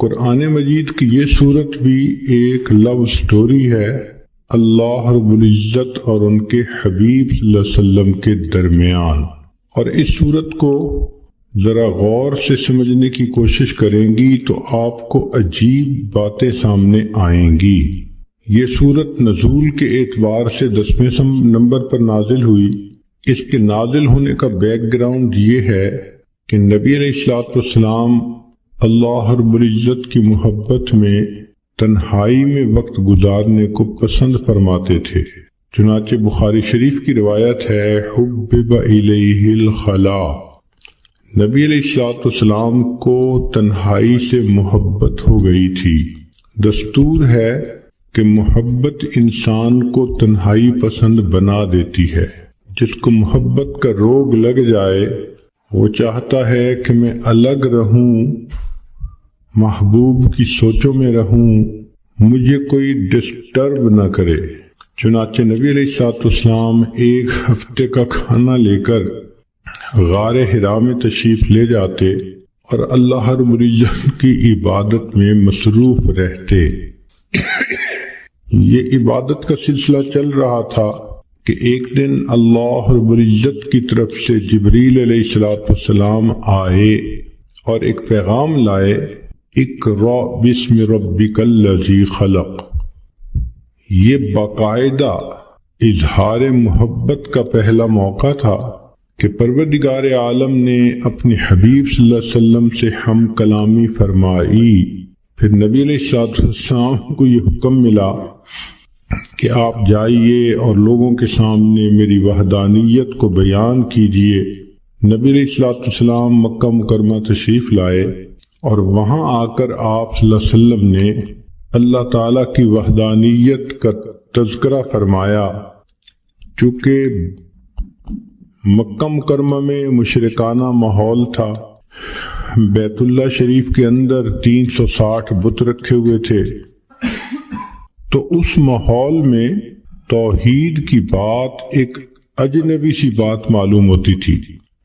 قرآن مجید کی یہ صورت بھی ایک لو سٹوری ہے اللہ رب العزت اور ان کے حبیب صلی اللہ علیہ وسلم کے درمیان، اور اس صورت کو ذرا غور سے سمجھنے کی کوشش کریں گی تو آپ کو عجیب باتیں سامنے آئیں گی۔ یہ صورت نزول کے اعتبار سے 10ویں نمبر پر نازل ہوئی۔ اس کے نازل ہونے کا بیک گراؤنڈ یہ ہے کہ نبی علیہ الصلوۃ والسلام اللہ رب العزت کی محبت میں تنہائی میں وقت گزارنے کو پسند فرماتے تھے۔ چنانچہ بخاری شریف کی روایت ہے حبب الیہ الخلا، نبی علیہ الصلوۃ والسلام کو تنہائی سے محبت ہو گئی تھی۔ دستور ہے کہ محبت انسان کو تنہائی پسند بنا دیتی ہے۔ جس کو محبت کا روگ لگ جائے وہ چاہتا ہے کہ میں الگ رہوں، محبوب کی سوچوں میں رہوں، مجھے کوئی ڈسٹرب نہ کرے۔ چنانچہ نبی علیہ الصلوۃ والسلام ایک ہفتے کا کھانا لے کر غار حرا میں تشریف لے جاتے اور اللہ رب العزت کی عبادت میں مصروف رہتے۔ یہ عبادت کا سلسلہ چل رہا تھا کہ ایک دن اللہ رب العزت کی طرف سے جبریل علیہ الصلوۃ والسلام آئے اور ایک پیغام لائے، اقرأ بسم ربک الذی خلق۔ یہ باقاعدہ اظہار محبت کا پہلا موقع تھا کہ پروردگار عالم نے اپنے حبیب صلی اللہ علیہ وسلم سے ہم کلامی فرمائی۔ پھر نبی علیہ الصلوۃ والسلام کو یہ حکم ملا کہ آپ جائیے اور لوگوں کے سامنے میری وحدانیت کو بیان کیجیے۔ نبی علیہ الصلوۃ والسلام مکہ مکرمہ تشریف لائے اور وہاں آ کر آپ صلی اللہ علیہ وسلم نے اللہ تعالیٰ کی وحدانیت کا تذکرہ فرمایا۔ چونکہ مکہ مکرمہ میں مشرکانہ ماحول تھا، بیت اللہ شریف کے اندر 360 بت رکھے ہوئے تھے، تو اس ماحول میں توحید کی بات ایک اجنبی سی بات معلوم ہوتی تھی۔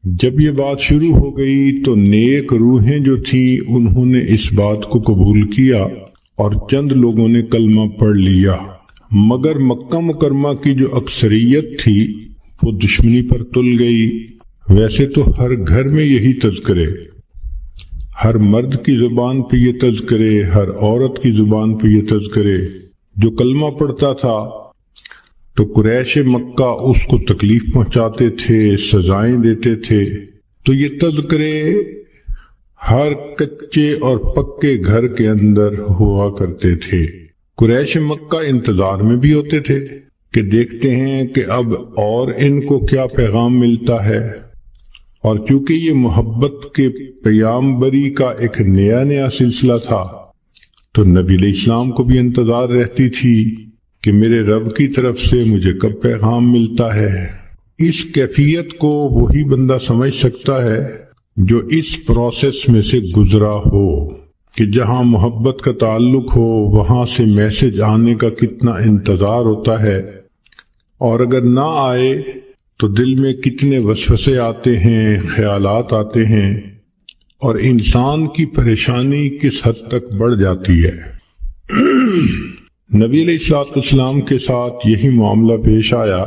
جب یہ بات شروع ہو گئی تو نیک روحیں جو تھیں انہوں نے اس بات کو قبول کیا اور چند لوگوں نے کلمہ پڑھ لیا، مگر مکہ مکرمہ کی جو اکثریت تھی وہ دشمنی پر تل گئی۔ ویسے تو ہر گھر میں یہی تذکرے، ہر مرد کی زبان پہ یہ تذکرے، ہر عورت کی زبان پہ یہ تذکرے۔ جو کلمہ پڑھتا تھا تو قریش مکہ اس کو تکلیف پہنچاتے تھے، سزائیں دیتے تھے، تو یہ تذکرے ہر کچے اور پکے گھر کے اندر ہوا کرتے تھے۔ قریش مکہ انتظار میں بھی ہوتے تھے کہ دیکھتے ہیں کہ اب اور ان کو کیا پیغام ملتا ہے، اور چونکہ یہ محبت کے پیامبری کا ایک نیا سلسلہ تھا تو نبی علیہ السلام کو بھی انتظار رہتی تھی کہ میرے رب کی طرف سے مجھے کب پیغام ملتا ہے۔ اس کیفیت کو وہی بندہ سمجھ سکتا ہے جو اس پروسیس میں سے گزرا ہو کہ جہاں محبت کا تعلق ہو وہاں سے میسج آنے کا کتنا انتظار ہوتا ہے، اور اگر نہ آئے تو دل میں کتنے وسوسے آتے ہیں، خیالات آتے ہیں، اور انسان کی پریشانی کس حد تک بڑھ جاتی ہے۔ نبی علیہ الصلوۃ والسلام کے ساتھ یہی معاملہ پیش آیا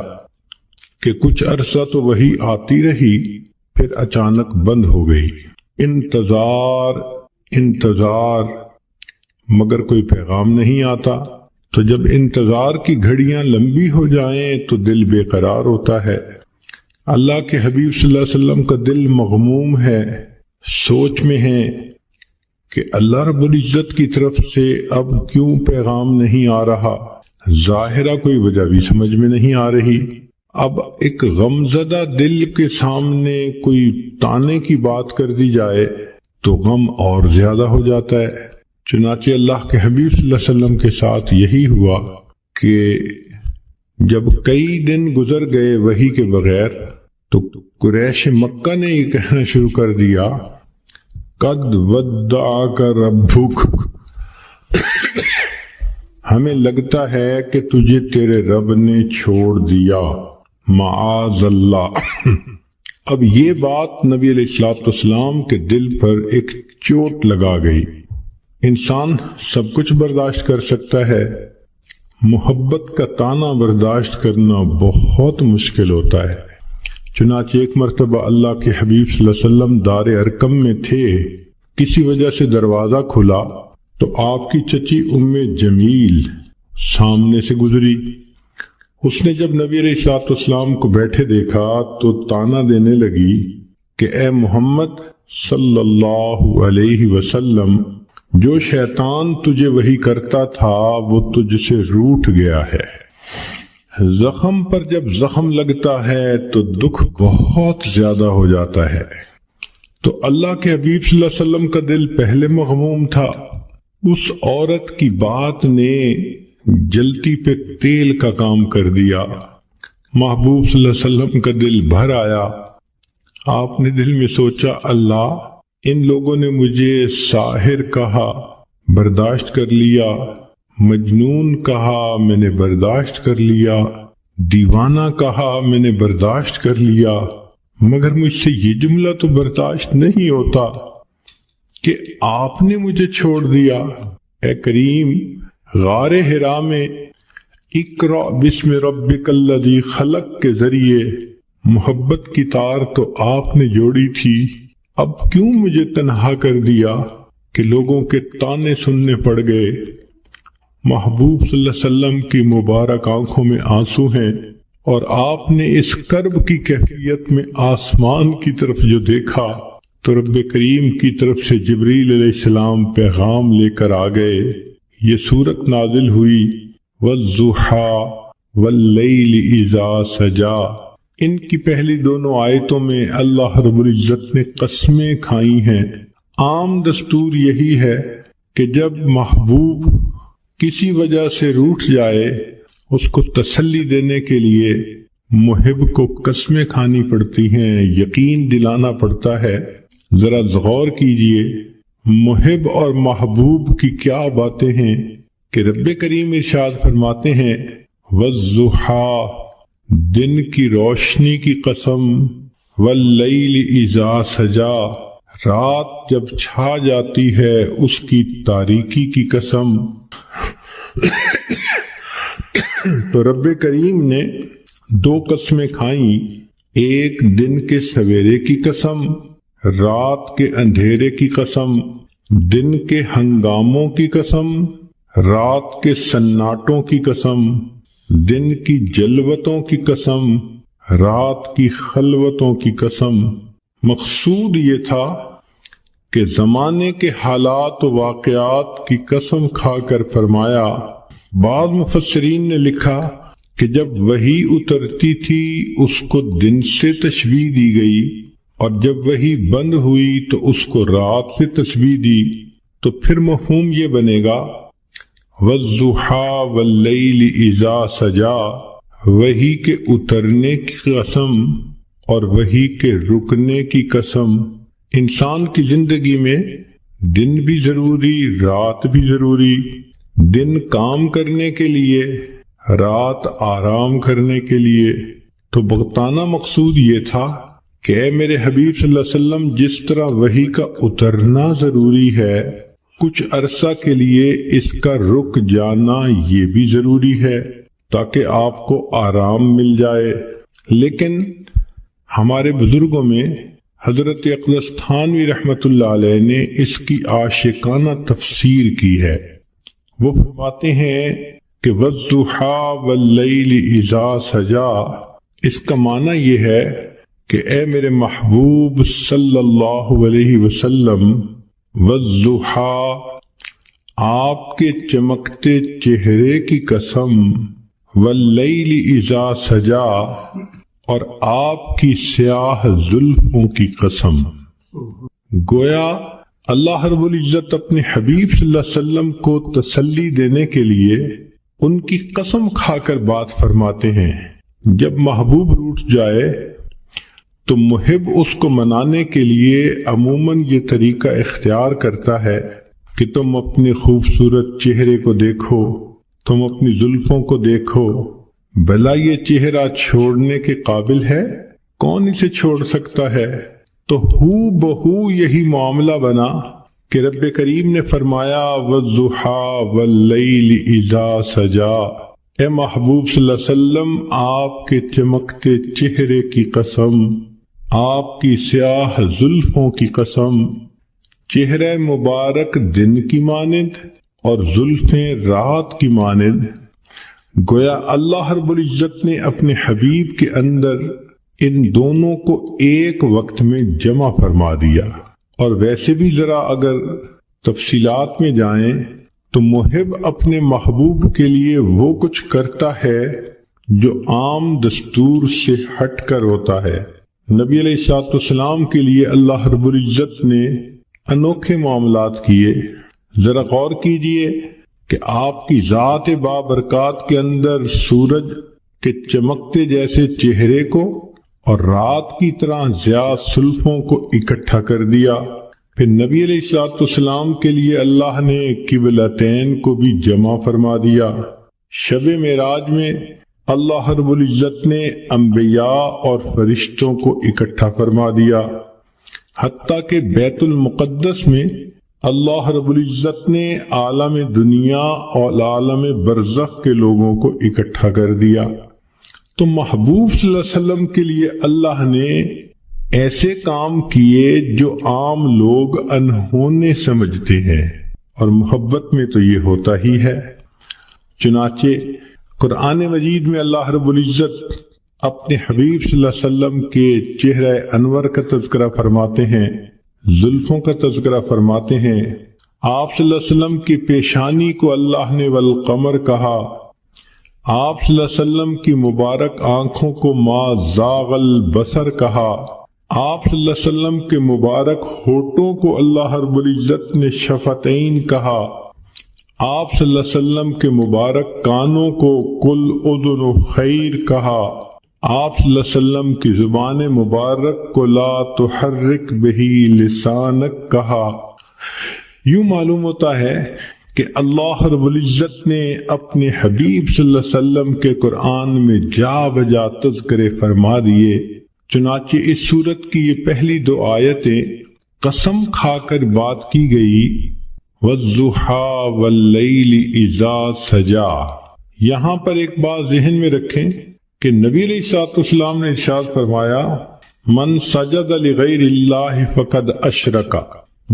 کہ کچھ عرصہ تو وہی آتی رہی، پھر اچانک بند ہو گئی۔ انتظار مگر کوئی پیغام نہیں آتا۔ تو جب انتظار کی گھڑیاں لمبی ہو جائیں تو دل بے قرار ہوتا ہے۔ اللہ کے حبیب صلی اللہ علیہ وسلم کا دل مغموم ہے، سوچ میں ہے کہ اللہ رب العزت کی طرف سے اب کیوں پیغام نہیں آ رہا۔ ظاہرہ کوئی وجہ بھی سمجھ میں نہیں آ رہی۔ اب ایک غمزدہ دل کے سامنے کوئی تانے کی بات کر دی جائے تو غم اور زیادہ ہو جاتا ہے۔ چنانچہ اللہ کے حبیب صلی اللہ علیہ وسلم کے ساتھ یہی ہوا کہ جب کئی دن گزر گئے وحی کے بغیر تو قریش مکہ نے یہ کہنا شروع کر دیا، قد ودعک ربک، ہمیں لگتا ہے کہ تجھے تیرے رب نے چھوڑ دیا، معاذ اللہ۔ اب یہ بات نبی علیہ الصلوۃ والسلام کے دل پر ایک چوٹ لگا گئی۔ انسان سب کچھ برداشت کر سکتا ہے، محبت کا تانا برداشت کرنا بہت مشکل ہوتا ہے۔ چنانچہ ایک مرتبہ اللہ کے حبیب صلی اللہ علیہ وسلم دار ارقم میں تھے، کسی وجہ سے دروازہ کھلا تو آپ کی چچی ام جمیل سامنے سے گزری۔ اس نے جب نبی علیہ الصلوۃ والسلام کو بیٹھے دیکھا تو تانا دینے لگی کہ اے محمد صلی اللہ علیہ وسلم، جو شیطان تجھے وحی کرتا تھا وہ تجھ سے روٹھ گیا ہے۔ زخم پر جب زخم لگتا ہے تو دکھ بہت زیادہ ہو جاتا ہے۔ تو اللہ کے حبیب صلی اللہ علیہ وسلم کا دل پہلے مغموم تھا، اس عورت کی بات نے جلتی پہ تیل کا کام کر دیا۔ محبوب صلی اللہ علیہ وسلم کا دل بھر آیا۔ آپ نے دل میں سوچا، اللہ، ان لوگوں نے مجھے ساحر کہا، برداشت کر لیا، مجنون کہا، میں نے برداشت کر لیا، دیوانہ کہا، میں نے برداشت کر لیا، مگر مجھ سے یہ جملہ تو برداشت نہیں ہوتا کہ آپ نے مجھے چھوڑ دیا۔ اے کریم، غار حرا میں اقرأ بسم ربک الذی خلق کے ذریعے محبت کی تار تو آپ نے جوڑی تھی، اب کیوں مجھے تنہا کر دیا کہ لوگوں کے تانے سننے پڑ گئے؟ محبوب صلی اللہ علیہ وسلم کی مبارک آنکھوں میں آنسو ہیں، اور آپ نے اس کرب کی کیفیت میں آسمان کی طرف جو دیکھا تو رب کریم کی طرف سے جبریل علیہ السلام پیغام لے کر آ گئے۔ یہ سورت نازل ہوئی وَالضُّحَىٰ وَاللَّيْلِ إِذَا سَجَىٰ۔ ان کی پہلی دونوں آیتوں میں اللہ رب العزت نے قسمیں کھائی ہیں۔ عام دستور یہی ہے کہ جب محبوب کسی وجہ سے روٹھ جائے، اس کو تسلی دینے کے لیے محب کو قسمیں کھانی پڑتی ہیں، یقین دلانا پڑتا ہے۔ ذرا غور کیجئے، محب اور محبوب کی کیا باتیں ہیں کہ رب کریم ارشاد فرماتے ہیں وَالضُّحَىٰ، دن کی روشنی کی قسم، وَاللَّيْلِ إِذَا سَجَىٰ، رات جب چھا جاتی ہے اس کی تاریکی کی قسم۔ تو رب کریم نے دو قسمیں کھائیں، ایک دن کے سویرے کی قسم، رات کے اندھیرے کی قسم، دن کے ہنگاموں کی قسم، رات کے سناٹوں کی قسم، دن کی جلوتوں کی قسم، رات کی خلوتوں کی قسم۔ مقصود یہ تھا کہ زمانے کے حالات و واقعات کی قسم کھا کر فرمایا۔ بعض مفسرین نے لکھا کہ جب وحی اترتی تھی اس کو دن سے تشبیہ دی گئی، اور جب وحی بند ہوئی تو اس کو رات سے تشبیہ دی، تو پھر مفہوم یہ بنے گا وَالضُّحَىٰ وَاللَّيْلِ إِذَا سَجَىٰ، وحی کے اترنے کی قسم اور وحی کے رکنے کی قسم۔ انسان کی زندگی میں دن بھی ضروری، رات بھی ضروری، دن کام کرنے کے لیے، رات آرام کرنے کے لیے۔ تو بغتانہ مقصود یہ تھا کہ اے میرے حبیب صلی اللہ علیہ وسلم، جس طرح وحی کا اترنا ضروری ہے، کچھ عرصہ کے لیے اس کا رک جانا یہ بھی ضروری ہے تاکہ آپ کو آرام مل جائے۔ لیکن ہمارے بزرگوں میں حضرت اقدس تھانوی رحمۃ اللہ علیہ نے اس کی عاشقانہ تفسیر کی ہے۔ وہ فرماتے ہیں کہ وَالضُّحَىٰ وَاللَّيْلِ إِذَا سَجَىٰ، اس کا معنی یہ ہے کہ اے میرے محبوب صلی اللہ علیہ وسلم، وَالضُّحَىٰ، آپ کے چمکتے چہرے کی قسم، وَاللَّيْلِ إِذَا سَجَىٰ، اور آپ کی سیاہ زلفوں کی قسم۔ گویا اللہ رب العزت اپنے حبیب صلی اللہ علیہ وسلم کو تسلی دینے کے لیے ان کی قسم کھا کر بات فرماتے ہیں۔ جب محبوب روٹھ جائے تو محب اس کو منانے کے لیے عموماً یہ طریقہ اختیار کرتا ہے کہ تم اپنے خوبصورت چہرے کو دیکھو، تم اپنی زلفوں کو دیکھو، بھلا یہ چہرہ چھوڑنے کے قابل ہے؟ کون اسے چھوڑ سکتا ہے؟ تو ہو بہو یہی معاملہ بنا کہ رب کریم نے فرمایا والضحیٰ واللیل اذا سجا، اے محبوب صلی اللہ علیہ وسلم آپ کے چمکتے چہرے کی قسم، آپ کی سیاہ زلفوں کی قسم، چہرہ مبارک دن کی مانند اور زلفیں رات کی مانند۔ گویا اللہ رب العزت نے اپنے حبیب کے اندر ان دونوں کو ایک وقت میں جمع فرما دیا۔ اور ویسے بھی ذرا اگر تفصیلات میں جائیں تو محب اپنے محبوب کے لیے وہ کچھ کرتا ہے جو عام دستور سے ہٹ کر ہوتا ہے۔ نبی علیہ الصلوۃ والسلام کے لیے اللہ رب العزت نے انوکھے معاملات کیے۔ ذرا غور کیجئے کہ آپ کی ذات بابرکات کے اندر سورج کے چمکتے جیسے چہرے کو اور رات کی طرح ضیاء زلفوں کو اکٹھا کر دیا۔ پھر نبی علیہ الصلوۃ والسلام کے لیے اللہ نے قبلتین کو بھی جمع فرما دیا۔ شب معراج میں اللہ رب العزت نے انبیاء اور فرشتوں کو اکٹھا فرما دیا، حتیٰ کہ بیت المقدس میں اللہ رب العزت نے عالم دنیا اور عالم برزخ کے لوگوں کو اکٹھا کر دیا۔ تو محبوب صلی اللہ علیہ وسلم کے لیے اللہ نے ایسے کام کیے جو عام لوگ انہونے سمجھتے ہیں، اور محبت میں تو یہ ہوتا ہی ہے۔ چنانچہ قرآن مجید میں اللہ رب العزت اپنے حبیب صلی اللہ علیہ وسلم کے چہرہ انور کا تذکرہ فرماتے ہیں، زلفوں کا تذکرہ فرماتے ہیں۔ آپ صلی اللہ علیہ وسلم کی پیشانی کو اللہ نے والقمر کہا، آپ صلی اللہ علیہ وسلم کی مبارک آنکھوں کو ما زاغ البصر کہا، آپ صلی اللہ علیہ وسلم کے مبارک ہونٹوں کو اللہ رب العزت نے شفتین کہا، آپ صلی اللہ علیہ وسلم کے مبارک کانوں کو کل اذن خیر کہا، آپ صلی اللہ علیہ وسلم کی زبان مبارک کو لا تحرک بہی لسانک کہا۔ یوں معلوم ہوتا ہے کہ اللہ رب العزت نے اپنے حبیب صلی اللہ علیہ وسلم کے قرآن میں جا بجا تذکرے فرما دیے۔ چنانچہ اس سورت کی یہ پہلی دو آیتیں قسم کھا کر بات کی گئی، والضحیٰ واللیل اذا سجا۔ یہاں پر ایک بات ذہن میں رکھیں کہ نبی علیہ الصلوۃ والسلام نے ارشاد فرمایا، من سجد لغیر اللہ فقد اشرک،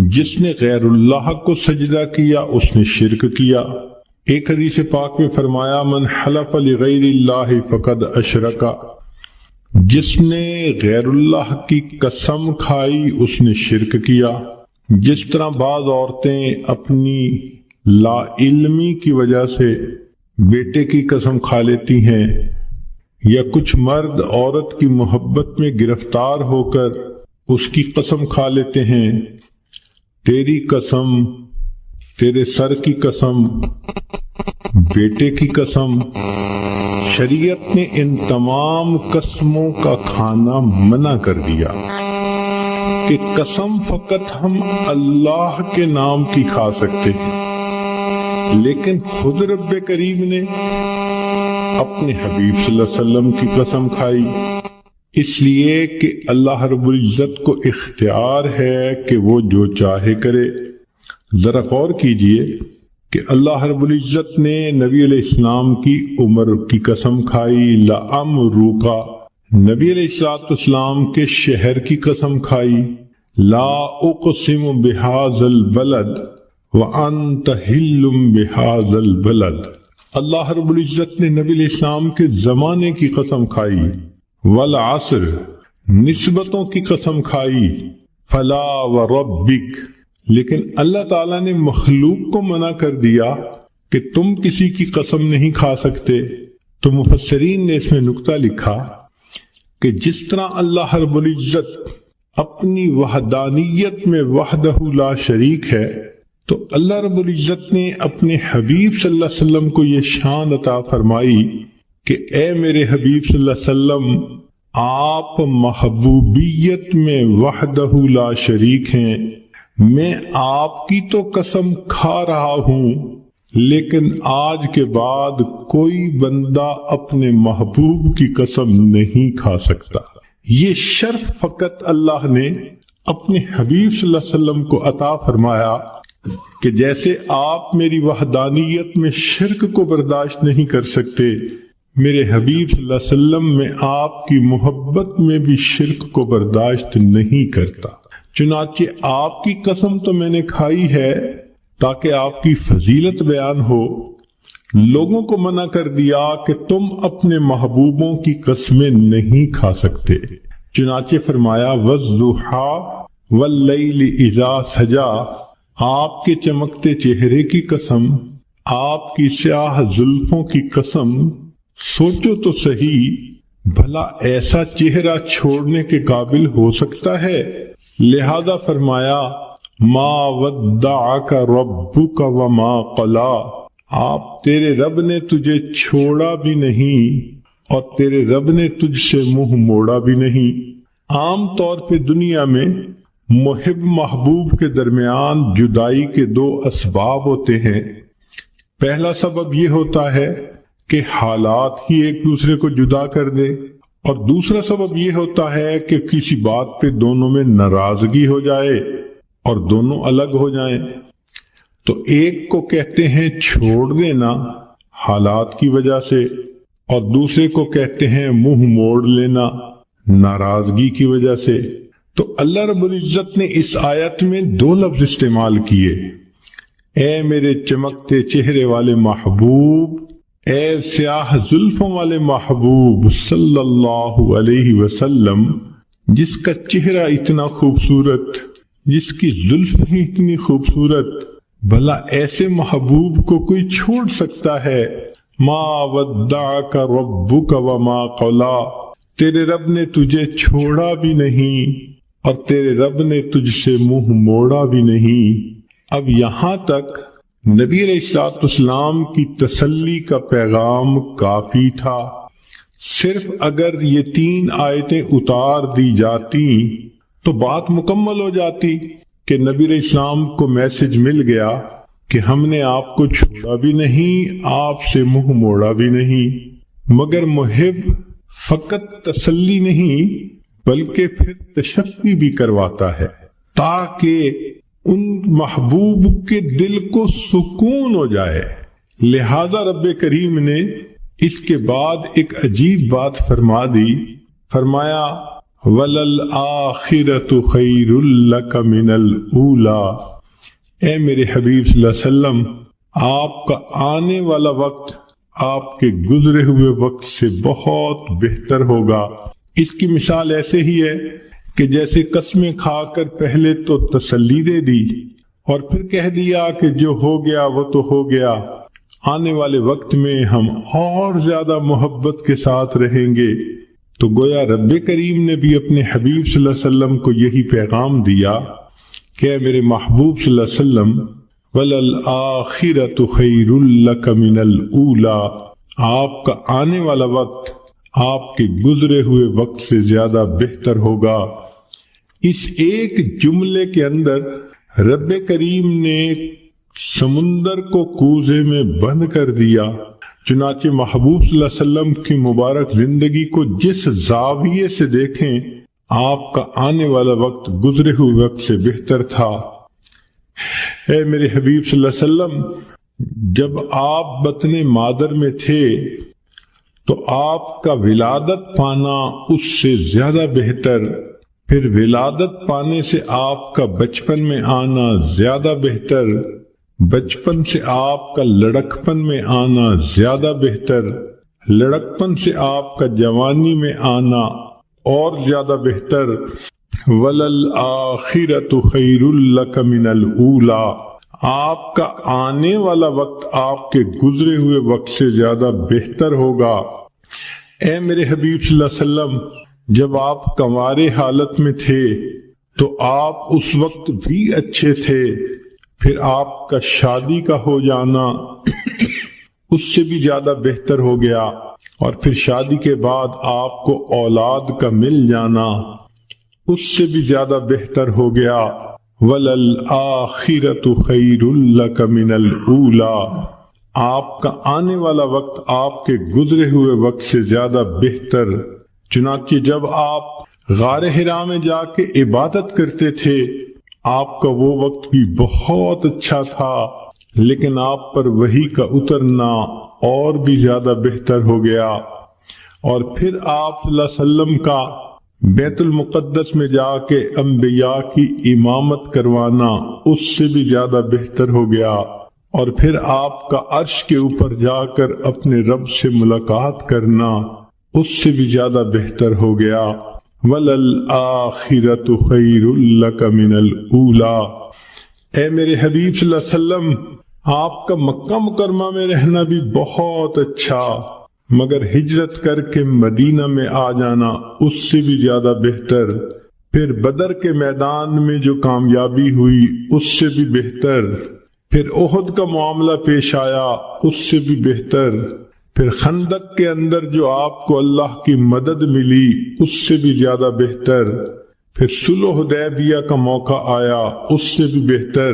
جس نے غیر اللہ کو سجدہ کیا اس نے شرک کیا۔ ایک حدیث پاک میں فرمایا، من حلف لغیر اللہ فقد اشرک، جس نے غیر اللہ کی قسم کھائی اس نے شرک کیا۔ جس طرح بعض عورتیں اپنی لا علمی کی وجہ سے بیٹے کی قسم کھا لیتی ہیں، یا کچھ مرد عورت کی محبت میں گرفتار ہو کر اس کی قسم کھا لیتے ہیں، تیری قسم، تیرے سر کی قسم، بیٹے کی قسم۔ شریعت نے ان تمام قسموں کا کھانا منع کر دیا کہ قسم فقط ہم اللہ کے نام کی کھا سکتے ہیں، لیکن خود رب کریم نے اپنے حبیب صلی اللہ علیہ وسلم کی قسم کھائی، اس لیے کہ اللہ رب العزت کو اختیار ہے کہ وہ جو چاہے کرے۔ ذرا غور کیجئے کہ اللہ رب العزت نے نبی علیہ السلام کی عمر کی قسم کھائی، لعمرک، نبی علیہ السلام کے شہر کی قسم کھائی، لا اقسم بہذا البلد وانت حل بہذا البلد۔ اللہ رب العزت نے نبی علیہ السلام کے زمانے کی قسم کھائی، والعصر، نسبتوں کی قسم کھائی، فلا وربک، لیکن اللہ تعالیٰ نے مخلوق کو منع کر دیا کہ تم کسی کی قسم نہیں کھا سکتے۔ تو مفسرین نے اس میں نکتہ لکھا کہ جس طرح اللہ رب العزت اپنی وحدانیت میں وحدہ لا شریک ہے، تو اللہ رب العزت نے اپنے حبیب صلی اللہ علیہ وسلم کو یہ شان عطا فرمائی کہ اے میرے حبیب صلی اللہ علیہ وسلم، آپ محبوبیت میں وحدہ لا شریک ہیں۔ میں آپ کی تو قسم کھا رہا ہوں، لیکن آج کے بعد کوئی بندہ اپنے محبوب کی قسم نہیں کھا سکتا۔ یہ شرف فقط اللہ نے اپنے حبیب صلی اللہ علیہ وسلم کو عطا فرمایا کہ جیسے آپ میری وحدانیت میں شرک کو برداشت نہیں کر سکتے، میرے حبیب صلی اللہ علیہ وسلم میں آپ کی محبت میں بھی شرک کو برداشت نہیں کرتا۔ چنانچہ آپ کی قسم تو میں نے کھائی ہے تاکہ آپ کی فضیلت بیان ہو، لوگوں کو منع کر دیا کہ تم اپنے محبوبوں کی قسمیں نہیں کھا سکتے۔ چنانچہ فرمایا وَالضُّحَىٰ وَاللَّيْلِ إِذَا سَجَىٰ، آپ کے چمکتے چہرے کی قسم، آپ کی سیاہ زلفوں کی قسم، سوچو تو صحیح بھلا ایسا چہرہ چھوڑنے کے قابل ہو سکتا ہے؟ لہذا فرمایا ما ودعک ربک وما قلا، آپ تیرے رب نے تجھے چھوڑا بھی نہیں اور تیرے رب نے تجھ سے منہ موڑا بھی نہیں۔ عام طور پہ دنیا میں محب محبوب کے درمیان جدائی کے دو اسباب ہوتے ہیں۔ پہلا سبب یہ ہوتا ہے کہ حالات ہی ایک دوسرے کو جدا کر دے، اور دوسرا سبب یہ ہوتا ہے کہ کسی بات پہ دونوں میں ناراضگی ہو جائے اور دونوں الگ ہو جائیں۔ تو ایک کو کہتے ہیں چھوڑ دینا حالات کی وجہ سے، اور دوسرے کو کہتے ہیں منہ موڑ لینا ناراضگی کی وجہ سے۔ تو اللہ رب العزت نے اس آیت میں دو لفظ استعمال کیے، اے میرے چمکتے چہرے والے محبوب، اے سیاہ زلفوں والے محبوب صلی اللہ علیہ وسلم، جس کا چہرہ اتنا خوبصورت، جس کی زلف ہی اتنی خوبصورت، بھلا ایسے محبوب کو کوئی چھوڑ سکتا ہے؟ ما ودعک ربک وما قلا، تیرے رب نے تجھے چھوڑا بھی نہیں اور تیرے رب نے تجھ سے منہ موڑا بھی نہیں۔ اب یہاں تک نبی علیہ الصلوۃ والسلام کی تسلی کا پیغام کافی تھا۔ صرف اگر یہ 3 آیتیں اتار دی جاتی تو بات مکمل ہو جاتی کہ نبی علیہ السلام کو میسج مل گیا کہ ہم نے آپ کو چھوڑا بھی نہیں، آپ سے منہ موڑا بھی نہیں۔ مگر محب فقط تسلی نہیں بلکہ پھر تشفی بھی کرواتا ہے تاکہ ان محبوب کے دل کو سکون ہو جائے۔ لہذا رب کریم نے اس کے بعد ایک عجیب بات فرما دی، فرمایا وَلَلْآخِرَةُ خَيْرٌ لَكَ مِنَ الْأُولَىٰ، اے میرے حبیب صلی اللہ علیہ وسلم، آپ کا آنے والا وقت آپ کے گزرے ہوئے وقت سے بہت بہتر ہوگا۔ اس کی مثال ایسے ہی ہے کہ جیسے قسمیں کھا کر پہلے تو تسلی دے دی اور پھر کہہ دیا کہ جو ہو گیا وہ تو ہو گیا، آنے والے وقت میں ہم اور زیادہ محبت کے ساتھ رہیں گے۔ تو گویا رب کریم نے بھی اپنے حبیب صلی اللہ علیہ وسلم کو یہی پیغام دیا کہ اے میرے محبوب صلی اللہ علیہ وسلم وَلَلْآخِرَةُ خَيْرٌ لَكَ مِنَ الْأُولَىٰ، آپ کا آنے والا وقت آپ کے گزرے ہوئے وقت سے زیادہ بہتر ہوگا۔ اس ایک جملے کے اندر رب کریم نے سمندر کو کوزے میں بند کر دیا۔ چنانچہ محبوب صلی اللہ علیہ وسلم کی مبارک زندگی کو جس زاویے سے دیکھیں آپ کا آنے والا وقت گزرے ہوئے وقت سے بہتر تھا۔ اے میرے حبیب صلی اللہ علیہ وسلم، جب آپ بطن مادر میں تھے تو آپ کا ولادت پانا اس سے زیادہ بہتر، پھر ولادت پانے سے آپ کا بچپن میں آنا زیادہ بہتر، بچپن سے آپ کا لڑکپن میں آنا زیادہ بہتر، لڑکپن سے آپ کا جوانی میں آنا اور زیادہ بہتر۔ وَلَلْآخِرَةُ خَيْرٌ لَكَ مِنَ الْأُولَىٰ، آپ کا آنے والا وقت آپ کے گزرے ہوئے وقت سے زیادہ بہتر ہوگا۔ اے میرے حبیب صلی اللہ علیہ وسلم، جب آپ کنوارے حالت میں تھے تو آپ اس وقت بھی اچھے تھے، پھر آپ کا شادی کا ہو جانا اس سے بھی زیادہ بہتر ہو گیا، اور پھر شادی کے بعد آپ کو اولاد کا مل جانا اس سے بھی زیادہ بہتر ہو گیا۔ وَلَلْآخِرَةُ خَيْرٌ لَكَ مِنَ الْأُولَىٰ، آپ کا آنے والا وقت آپ کے گزرے ہوئے وقت سے زیادہ بہتر۔ چنانچہ جب آپ غار حرا میں جا کے عبادت کرتے تھے، آپ کا وہ وقت بھی بہت اچھا تھا، لیکن آپ پر وحی کا اترنا اور بھی زیادہ بہتر ہو گیا، اور پھر آپ صلی اللہ علیہ وسلم کا بیت المقدس میں جا کے انبیاء کی امامت کروانا اس سے بھی زیادہ بہتر ہو گیا، اور پھر آپ کا عرش کے اوپر جا کر اپنے رب سے ملاقات کرنا اس سے بھی زیادہ بہتر ہو گیا۔ وَلَلْآخِرَةُ خَيْرٌ لَكَ مِنَ الْأُولَى، اے میرے حبیب صلی اللہ علیہ وسلم، آپ کا مکہ مکرمہ میں رہنا بھی بہت اچھا، مگر ہجرت کر کے مدینہ میں آ جانا اس سے بھی زیادہ بہتر، پھر بدر کے میدان میں جو کامیابی ہوئی اس سے بھی بہتر، پھر احد کا معاملہ پیش آیا اس سے بھی بہتر، پھر خندق کے اندر جو آپ کو اللہ کی مدد ملی اس سے بھی زیادہ بہتر، پھر صلح حدیبیہ کا موقع آیا اس سے بھی بہتر،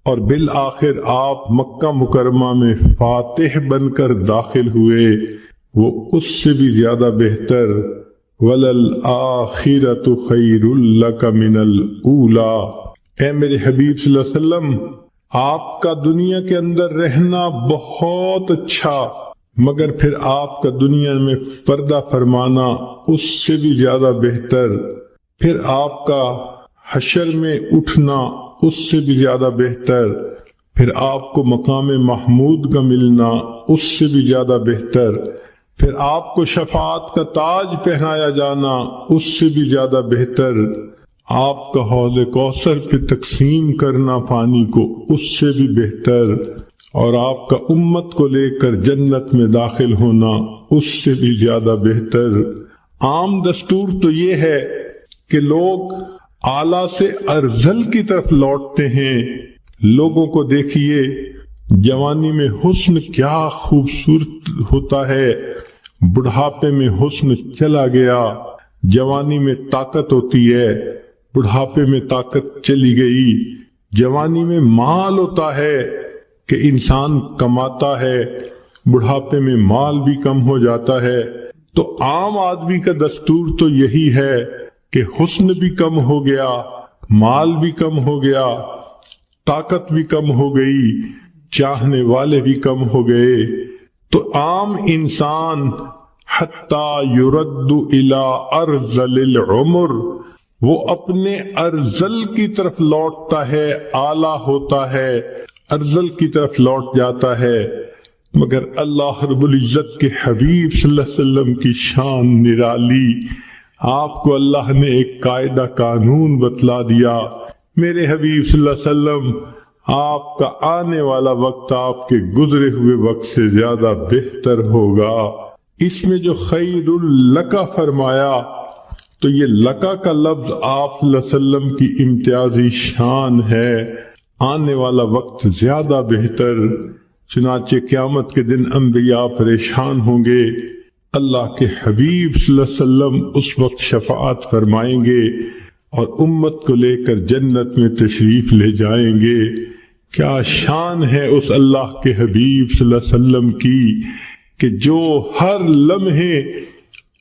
اور بالآخر آپ مکہ مکرمہ میں فاتح بن کر داخل ہوئے، وہ اس سے بھی زیادہ بہتر۔ وَلَلْآخِرَةُ خَيْرٌ لَكَ مِنَ الْأُولَى، اے میرے حبیب صلی اللہ علیہ وسلم، آپ کا دنیا کے اندر رہنا بہت اچھا، مگر پھر آپ کا دنیا میں پردہ فرمانا اس سے بھی زیادہ بہتر، پھر آپ کا حشر میں اٹھنا اس سے بھی زیادہ بہتر، پھر آپ کو مقام محمود کا ملنا اس سے بھی زیادہ بہتر، پھر آپ کو شفاعت کا تاج پہنایا جانا اس سے بھی زیادہ بہتر، آپ کا حوض کوثر پہ تقسیم کرنا پانی کو اس سے بھی بہتر، اور آپ کا امت کو لے کر جنت میں داخل ہونا اس سے بھی زیادہ بہتر۔ عام دستور تو یہ ہے کہ لوگ اعلیٰ سے ارذل کی طرف لوٹتے ہیں۔ لوگوں کو دیکھیے، جوانی میں حسن کیا خوبصورت ہوتا ہے، بڑھاپے میں حسن چلا گیا، جوانی میں طاقت ہوتی ہے، بڑھاپے میں طاقت چلی گئی، جوانی میں مال ہوتا ہے کہ انسان کماتا ہے، بڑھاپے میں مال بھی کم ہو جاتا ہے۔ تو عام آدمی کا دستور تو یہی ہے کہ حسن بھی کم ہو گیا، مال بھی کم ہو گیا، طاقت بھی کم ہو گئی، چاہنے والے بھی کم ہو گئے، تو عام انسان حتی یرد الی ارذل العمر، وہ اپنے ارذل کی طرف لوٹتا ہے، اعلیٰ ہوتا ہے، ارذل کی طرف لوٹ جاتا ہے۔ مگر اللہ رب العزت کے حبیب صلی اللہ علیہ وسلم کی شان نرالی، آپ کو اللہ نے ایک قاعدہ قانون بتلا دیا، میرے حبیب صلی اللہ علیہ وسلم، آپ کا آنے والا وقت آپ کے گزرے ہوئے وقت سے زیادہ بہتر ہوگا۔ اس میں جو خیر لکا فرمایا، تو یہ لکا کا لفظ آپ صلی اللہ علیہ وسلم کی امتیازی شان ہے، آنے والا وقت زیادہ بہتر۔ چنانچہ قیامت کے دن انبیاء پریشان ہوں گے، اللہ کے حبیب صلی اللہ علیہ وسلم اس وقت شفاعت فرمائیں گے اور امت کو لے کر جنت میں تشریف لے جائیں گے۔ کیا شان ہے اس اللہ کے حبیب صلی اللہ علیہ وسلم کی کہ جو ہر لمحے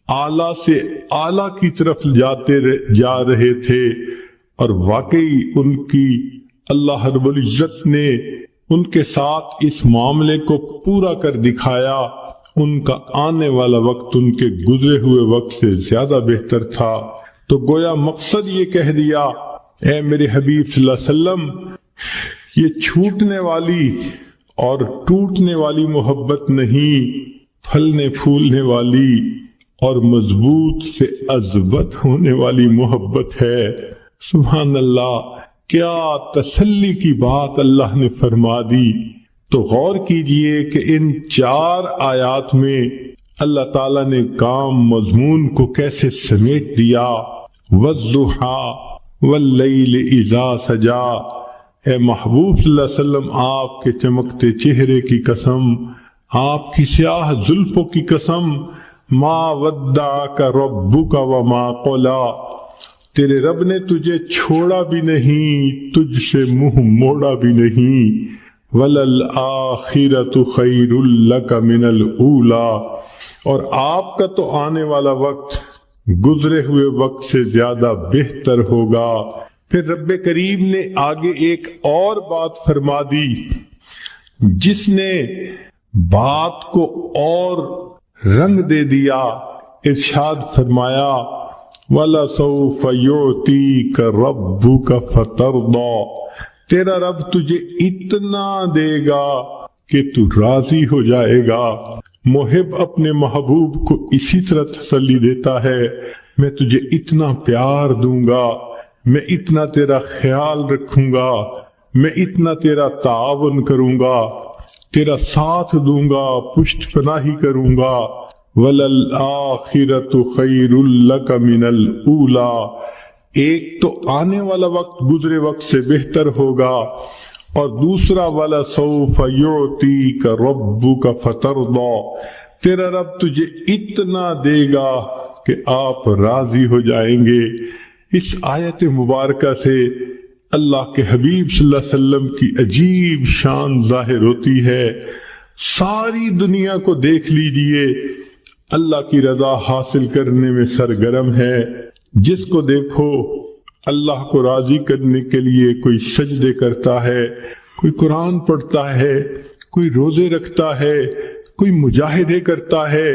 اعلیٰ سے اعلیٰ کی طرف جا رہے تھے، اور واقعی ان کی اللہ رب العزت نے ان کے ساتھ اس معاملے کو پورا کر دکھایا۔ ان کا آنے والا وقت ان کے گزرے ہوئے وقت سے زیادہ بہتر تھا۔ تو گویا مقصد یہ کہہ دیا، اے میرے حبیب صلی اللہ علیہ وسلم، یہ چھوٹنے والی اور ٹوٹنے والی محبت نہیں، پھلنے پھولنے والی اور مضبوط سے اضبط ہونے والی محبت ہے۔ سبحان اللہ، کیا تسلی کی بات اللہ نے فرما دی۔ تو غور کیجئے کہ ان 4 آیات میں اللہ تعالیٰ نے کام مضمون کو کیسے سمیٹ دیا۔ وَالضُّحَىٰ وَاللَّيْلِ إِذَا سَجَىٰ، اے محبوب صلی اللہ علیہ وسلم، آپ کے چمکتے چہرے کی قسم، آپ کی سیاہ زلفوں کی قسم، مَا وَدَّعَكَ رَبُّكَ وَمَا قَلَىٰ، تیرے رب نے تجھے چھوڑا بھی نہیں، تجھ سے منہ موڑا بھی نہیں۔ وَلَلْآخِرَةُ خَيْرٌ لَكَ مِنَ الْأُولَىٰ، اور آپ کا تو آنے والا وقت گزرے ہوئے وقت سے زیادہ بہتر ہوگا۔ پھر رب کریم نے آگے ایک اور بات فرما دی جس نے بات کو اور رنگ دے دیا۔ ارشاد فرمایا وَلَسَوْفَ يُعْطِيكَ رَبُّكَ فَتَرْضَىٰ، تیرا رب تجھے اتنا دے گا کہ تو راضی ہو جائے گا۔ محب اپنے محبوب کو اسی طرح تسلی دیتا ہے، میں تجھے اتنا پیار دوں گا، میں اتنا تیرا خیال رکھوں گا، میں اتنا تیرا تعاون کروں گا، تیرا ساتھ دوں گا، پشت پناہی کروں گا۔ وَلَلْآخِرَةُ خَيْرٌ لَكَ مِنَ الْأُولَىٰ، ایک تو آنے والا وقت گزرے وقت سے بہتر ہوگا، اور دوسرا وَلَسَوْفَ يُعْطِيكَ رَبُّكَ فَتَرْضَىٰ، تیرا رب تجھے اتنا دے گا کہ آپ راضی ہو جائیں گے۔ اس آیت مبارکہ سے اللہ کے حبیب صلی اللہ علیہ وسلم کی عجیب شان ظاہر ہوتی ہے۔ ساری دنیا کو دیکھ لیجئے، اللہ کی رضا حاصل کرنے میں سرگرم ہے۔ جس کو دیکھو اللہ کو راضی کرنے کے لیے کوئی سجدے کرتا ہے، کوئی قرآن پڑھتا ہے، کوئی روزے رکھتا ہے، کوئی مجاہدے کرتا ہے،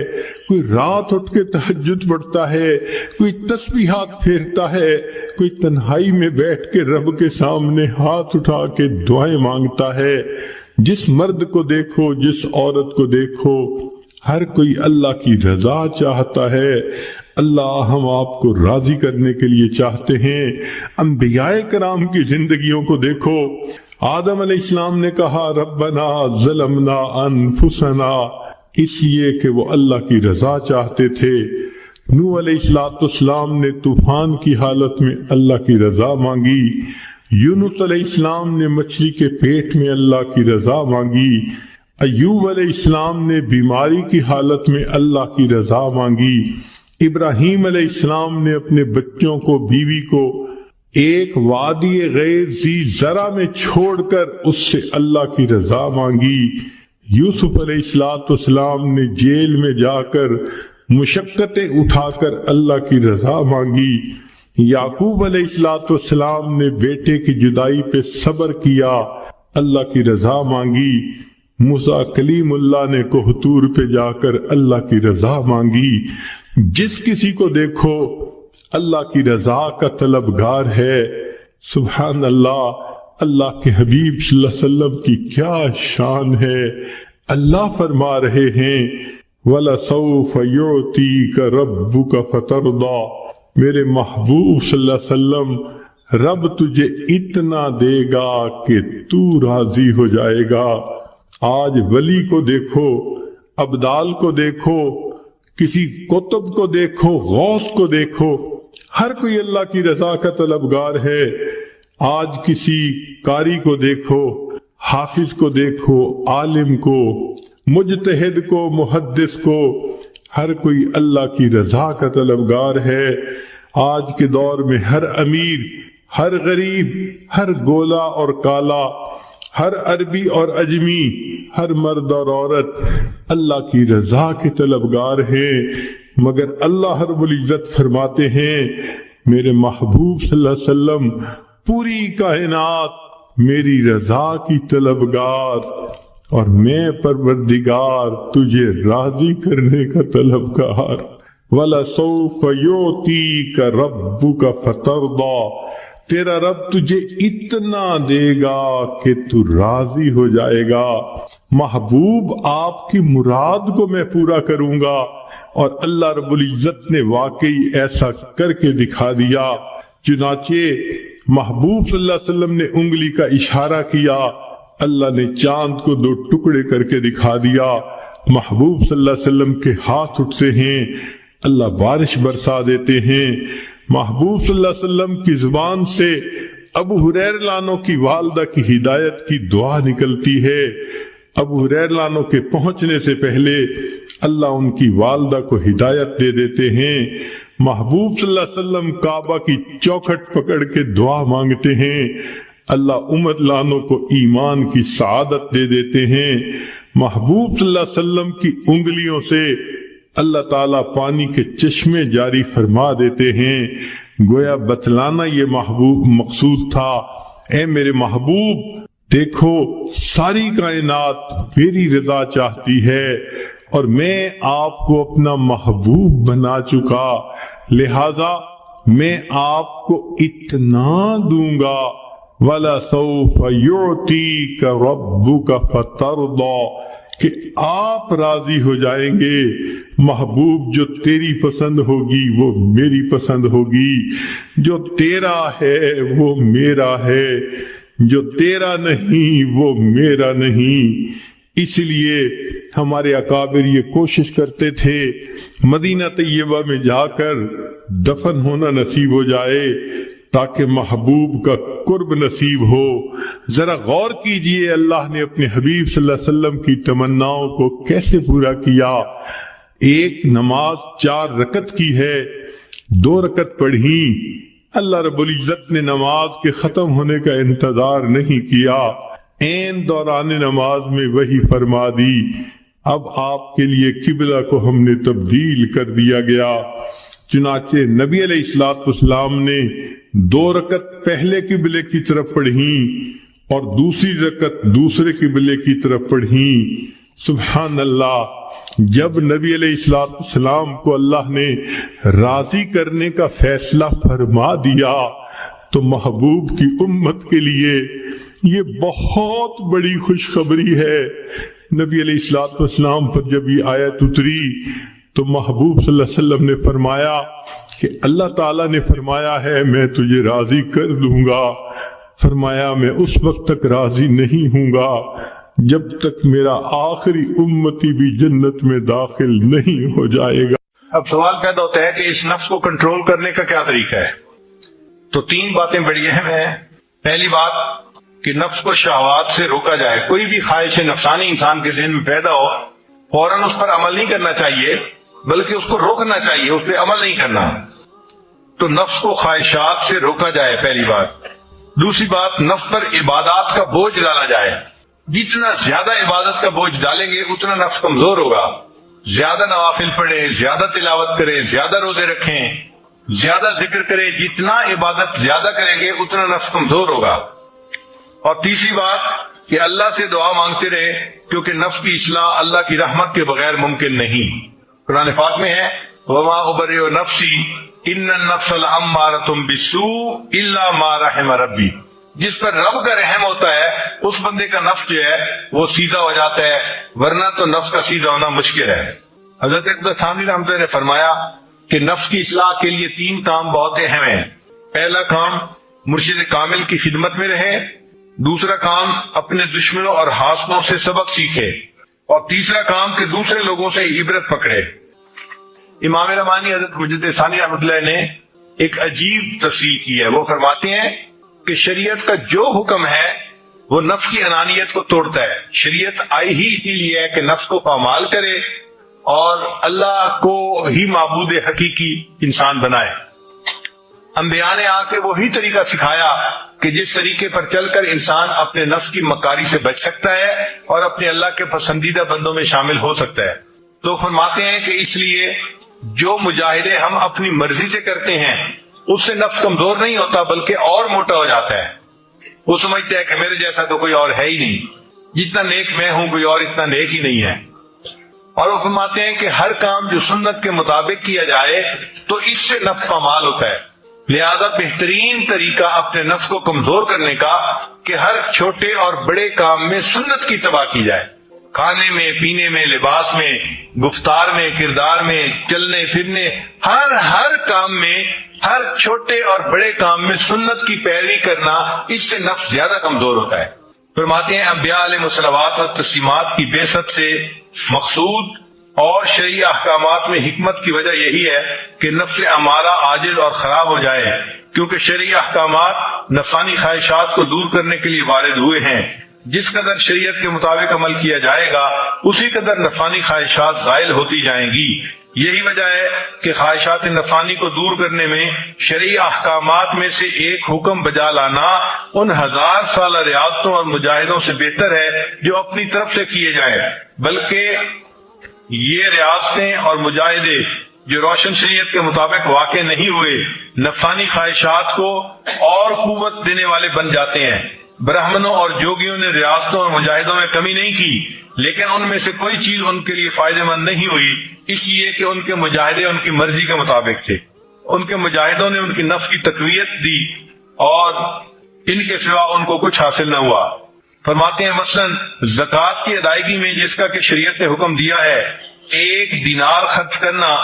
کوئی رات اٹھ کے تہجد پڑھتا ہے، کوئی تسبیحات پھیرتا ہے، کوئی تنہائی میں بیٹھ کے رب کے سامنے ہاتھ اٹھا کے دعائیں مانگتا ہے۔ جس مرد کو دیکھو، جس عورت کو دیکھو، ہر کوئی اللہ کی رضا چاہتا ہے۔ اللہ ہم آپ کو راضی کرنے کے لیے چاہتے ہیں۔ انبیاء کرام کی زندگیوں کو دیکھو، آدم علیہ السلام نے کہا ربنا ظلمنا انفسنا، اس لیے کہ وہ اللہ کی رضا چاہتے تھے۔ نوح علیہ السلام نے طوفان کی حالت میں اللہ کی رضا مانگی۔ یونس علیہ السلام نے مچھلی کے پیٹ میں اللہ کی رضا مانگی۔ ایوب علیہ السلام نے بیماری کی حالت میں اللہ کی رضا مانگی۔ ابراہیم علیہ السلام نے اپنے بچوں کو، بیوی کو ایک وادی غیر ذی زرع میں چھوڑ کر اس سے اللہ کی رضا مانگی۔ یوسف علیہ السلام نے جیل میں جا کر مشقتیں اٹھا کر اللہ کی رضا مانگی۔ یعقوب علیہ السلام نے بیٹے کی جدائی پہ صبر کیا، اللہ کی رضا مانگی۔ موسیٰ کلیم اللہ نے کوہ طور پہ جا کر اللہ کی رضا مانگی۔ جس کسی کو دیکھو اللہ کی رضا کا طلبگار ہے۔ سبحان اللہ، اللہ کے حبیب صلی اللہ علیہ وسلم کی کیا شان ہے۔ اللہ فرما رہے ہیں وَلَسَوْفَ يُعْطِيكَ رَبُّكَ فَتَرْضَىٰ، میرے محبوب صلی اللہ علیہ وسلم، رب تجھے اتنا دے گا کہ تو راضی ہو جائے گا۔ آج ولی کو دیکھو، ابدال کو دیکھو، کسی قطب کو دیکھو، غوث کو دیکھو، ہر کوئی اللہ کی رضا کا طلبگار ہے۔ آج کسی قاری کو دیکھو، حافظ کو دیکھو، عالم کو، مجتہد کو، محدث کو، ہر کوئی اللہ کی رضا کا طلبگار ہے۔ آج کے دور میں ہر امیر، ہر غریب، ہر گولا اور کالا، ہر عربی اور اجمی، ہر مرد اور عورت اللہ کی رضا کے طلبگار ہیں۔ مگر اللہ رب العزت فرماتے ہیں میرے محبوب صلی اللہ علیہ وسلم، پوری کائنات میری رضا کی طلبگار، اور میں پروردگار تجھے راضی کرنے کا طلبگار۔ وَلَسَوْفَ يُعْطِيكَ رَبُّكَ فَتَرْضَىٰ، تیرا رب تجھے اتنا دے گا کہ تو راضی ہو جائے گا۔ محبوب آپ کی مراد کو میں پورا کروں گا، اور اللہ رب العزت نے واقعی ایسا کر کے دکھا دیا۔ چنانچہ محبوب صلی اللہ علیہ وسلم نے انگلی کا اشارہ کیا، اللہ نے چاند کو 2 ٹکڑے کر کے دکھا دیا۔ محبوب صلی اللہ علیہ وسلم کے ہاتھ اٹھتے ہیں، اللہ بارش برسا دیتے ہیں۔ محبوب صلی اللہ علیہ وسلم کی زبان سے ابو ہریرہ عنہ کی والدہ کی ہدایت کی دعا نکلتی ہے۔ ابو ہریرہ عنہ کے پہنچنے سے پہلے اللہ ان کی والدہ کو ہدایت دے دیتے ہیں۔ محبوب صلی اللہ علیہ وسلم کعبہ کی چوکھٹ پکڑ کے دعا مانگتے ہیں، اللہ عمر عنہ کو ایمان کی سعادت دے دیتے ہیں۔ محبوب صلی اللہ علیہ وسلم کی انگلیوں سے اللہ تعالیٰ پانی کے چشمے جاری فرما دیتے ہیں، گویا بتلانا یہ محبوب مقصود تھا، اے میرے محبوب دیکھو ساری کائنات میری رضا چاہتی ہے اور میں آپ کو اپنا محبوب بنا چکا، لہذا میں آپ کو اتنا دوں گا، وَلَسَوْفَ يُعْتِيكَ رَبُّكَ فَتَرْضَى، کہ آپ راضی ہو جائیں گے، محبوب جو تیری پسند ہوگی وہ میری پسند ہوگی، جو تیرا ہے وہ میرا ہے، جو تیرا نہیں وہ میرا نہیں۔ اس لیے ہمارے اکابر یہ کوشش کرتے تھے مدینہ طیبہ میں جا کر دفن ہونا نصیب ہو جائے تاکہ محبوب کا قرب نصیب ہو۔ ذرا غور کیجئے اللہ نے اپنے حبیب صلی اللہ علیہ وسلم کی تمناؤں کو کیسے پورا کیا۔ ایک نماز 4 رکعت کی ہے، 2 رکعت پڑھی، اللہ رب العزت نے نماز کے ختم ہونے کا انتظار نہیں کیا، عین دوران نماز میں وحی فرما دی، اب آپ کے لیے قبلہ کو ہم نے تبدیل کر دیا گیا۔ چنانچہ نبی علیہ السلام نے 2 رکعت پہلے قبلے کی طرف پڑھی اور دوسری رکعت دوسرے قبلے کی طرف پڑھی۔ سبحان اللہ، جب نبی علیہ السلام کو اللہ نے راضی کرنے کا فیصلہ فرما دیا تو محبوب کی امت کے لیے یہ بہت بڑی خوشخبری ہے۔ نبی علیہ السلام پر جب یہ آیت اتری تو محبوب صلی اللہ علیہ وسلم نے فرمایا کہ اللہ تعالیٰ نے فرمایا ہے میں تجھے راضی کر دوں گا، فرمایا میں اس وقت تک راضی نہیں ہوں گا جب تک میرا آخری امتی بھی جنت میں داخل نہیں ہو جائے گا۔ اب سوال پیدا ہوتا ہے کہ اس نفس کو کنٹرول کرنے کا کیا طریقہ ہے؟ تو 3 باتیں بڑی اہم ہیں۔ پہلی بات کہ نفس کو شہوات سے روکا جائے، کوئی بھی خواہش نفسانی انسان کے ذہن میں پیدا ہو فوراً اس پر عمل نہیں کرنا چاہیے بلکہ اس کو روکنا چاہیے، اس پہ عمل نہیں کرنا۔ تو نفس کو خواہشات سے روکا جائے، پہلی بات۔ دوسری بات، نفس پر عبادات کا بوجھ ڈالا جائے، جتنا زیادہ عبادت کا بوجھ ڈالیں گے اتنا نفس کمزور ہوگا۔ زیادہ نوافل پڑھیں، زیادہ تلاوت کریں، زیادہ روزے رکھیں، زیادہ ذکر کریں، جتنا عبادت زیادہ کریں گے اتنا نفس کمزور ہوگا۔ اور تیسری بات کہ اللہ سے دعا مانگتے رہے، کیونکہ نفس کی اصلاح اللہ کی رحمت کے بغیر ممکن نہیں۔ قرآن پاک میں ہے وَمَا أُبَرِّئُ نَفْسِي إِنَّ النَّفْسَ لَأَمَّارَةٌ بِالسُّوءِ إِلَّا مَا رَحِمَ رَبِّي، جس پر رب کا رحم ہوتا ہے اس بندے کا نفس جو ہے وہ سیدھا ہو جاتا ہے، ورنہ تو نفس کا سیدھا ہونا مشکل ہے۔ حضرت اقدس ثانوی رحمۃ اللہ نے فرمایا کہ نفس کی اصلاح کے لیے 3 کام بہت اہم ہیں۔ پہلا کام مرشد کامل کی خدمت میں رہے، دوسرا کام اپنے دشمنوں اور حاسدوں سے سبق سیکھے، اور تیسرا کام کہ دوسرے لوگوں سے عبرت پکڑے۔ امام رحمانی حضرت مجدد ثانی رحمۃ اللہ نے ایک عجیب تصریح کی ہے، وہ فرماتے ہیں کہ شریعت کا جو حکم ہے وہ نفس کی انانیت کو توڑتا ہے۔ شریعت آئی ہی اسی لیے ہے کہ نفس کو پامال کرے اور اللہ کو ہی معبود حقیقی انسان بنائے۔ انبیاء نے آ کے وہی طریقہ سکھایا کہ جس طریقے پر چل کر انسان اپنے نفس کی مکاری سے بچ سکتا ہے اور اپنے اللہ کے پسندیدہ بندوں میں شامل ہو سکتا ہے۔ تو فرماتے ہیں کہ اس لیے جو مجاہدے ہم اپنی مرضی سے کرتے ہیں اس سے نفس کمزور نہیں ہوتا بلکہ اور موٹا ہو جاتا ہے۔ وہ سمجھتا ہے کہ میرے جیسا تو کوئی اور ہے ہی نہیں، جتنا نیک میں ہوں کوئی اور اتنا نیک ہی نہیں ہے۔ اور وہ فرماتے ہیں کہ ہر کام جو سنت کے مطابق کیا جائے تو اس سے نفس کا مال ہوتا ہے، لہذا بہترین طریقہ اپنے نفس کو کمزور کرنے کا کہ ہر چھوٹے اور بڑے کام میں سنت کی اتباع کی جائے، کھانے میں، پینے میں، لباس میں، گفتار میں، کردار میں، چلنے پھرنے، ہر کام میں، ہر چھوٹے اور بڑے کام میں سنت کی پیروی کرنا، اس سے نفس زیادہ کمزور ہوتا ہے۔ فرماتے ہیں انبیاء علیہ الصلوات اور تسلیمات کی بعثت سے مقصود اور شرعی احکامات میں حکمت کی وجہ یہی ہے کہ نفس امارہ عاجز اور خراب ہو جائے، کیونکہ شرعی احکامات نفسانی خواہشات کو دور کرنے کے لیے وارد ہوئے ہیں۔ جس قدر شریعت کے مطابق عمل کیا جائے گا اسی قدر نفسانی خواہشات زائل ہوتی جائیں گی۔ یہی وجہ ہے کہ خواہشات نفسانی کو دور کرنے میں شرعی احکامات میں سے ایک حکم بجا لانا ان 1000 سالہ ریاضتوں اور مجاہدوں سے بہتر ہے جو اپنی طرف سے کیے جائیں، بلکہ یہ ریاستیں اور مجاہدے جو روشن شریعت کے مطابق واقع نہیں ہوئے نفسانی خواہشات کو اور قوت دینے والے بن جاتے ہیں۔ برہمنوں اور جوگیوں نے ریاستوں اور مجاہدوں میں کمی نہیں کی، لیکن ان میں سے کوئی چیز ان کے لیے فائدہ مند نہیں ہوئی، اس لیے کہ ان کے مجاہدے ان کی مرضی کے مطابق تھے۔ ان کے مجاہدوں نے ان کی نفس کی تقویت دی اور ان کے سوا ان کو کچھ حاصل نہ ہوا۔ فرماتے ہیں مثلاً زکوٰۃ کی ادائیگی میں جس کا کہ شریعت نے حکم دیا ہے، 1 دینار خرچ کرنا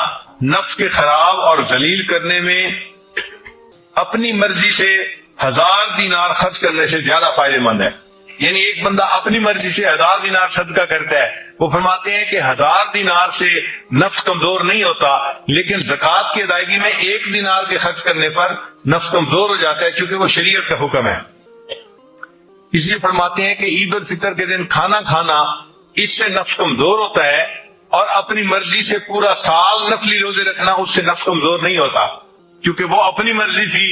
نفس کے خراب اور ذلیل کرنے میں اپنی مرضی سے 1000 دینار خرچ کرنے سے زیادہ فائدہ مند ہے۔ یعنی ایک بندہ اپنی مرضی سے 1000 دینار صدقہ کرتا ہے، وہ فرماتے ہیں کہ 1000 دینار سے نفس کمزور نہیں ہوتا، لیکن زکوٰۃ کی ادائیگی میں 1 دینار کے خرچ کرنے پر نفس کمزور ہو جاتا ہے، کیونکہ وہ شریعت کا حکم ہے۔ اس لیے فرماتے ہیں کہ عید الفطر کے دن کھانا کھانا اس سے نفس کمزور ہوتا ہے، اور اپنی مرضی سے پورا سال نفلی روزے رکھنا اس سے نفس کمزور نہیں ہوتا، کیونکہ وہ اپنی مرضی تھی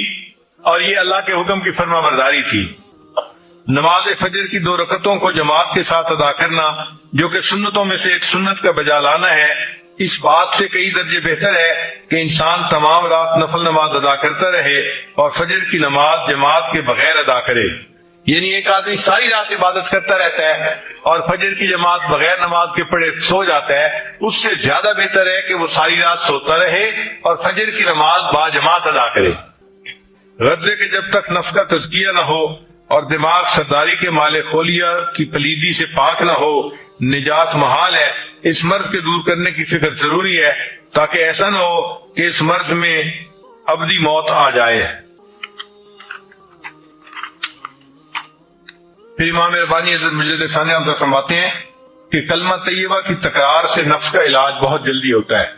اور یہ اللہ کے حکم کی فرما برداری تھی۔ نماز فجر کی 2 رکعتوں کو جماعت کے ساتھ ادا کرنا، جو کہ سنتوں میں سے ایک سنت کا بجا لانا ہے، اس بات سے کئی درجے بہتر ہے کہ انسان تمام رات نفل نماز ادا کرتا رہے اور فجر کی نماز جماعت کے بغیر ادا کرے۔ یعنی ایک آدمی ساری رات عبادت کرتا رہتا ہے اور فجر کی جماعت بغیر نماز کے پڑھے سو جاتا ہے، اس سے زیادہ بہتر ہے کہ وہ ساری رات سوتا رہے اور فجر کی نماز با جماعت ادا کرے۔ غرضے کہ جب تک نفس کا تزکیہ نہ ہو اور دماغ سرداری کے مال خولیہ کی پلیدی سے پاک نہ ہو، نجات محال ہے۔ اس مرض کے دور کرنے کی فکر ضروری ہے، تاکہ ایسا نہ ہو کہ اس مرض میں ابدی موت آ جائے۔ پھر امام ربانی حضرت مجدد ثانیہ ہم فرماتے ہیں کہ کلمہ طیبہ کی تکرار سے نفس کا علاج بہت جلدی ہوتا ہے۔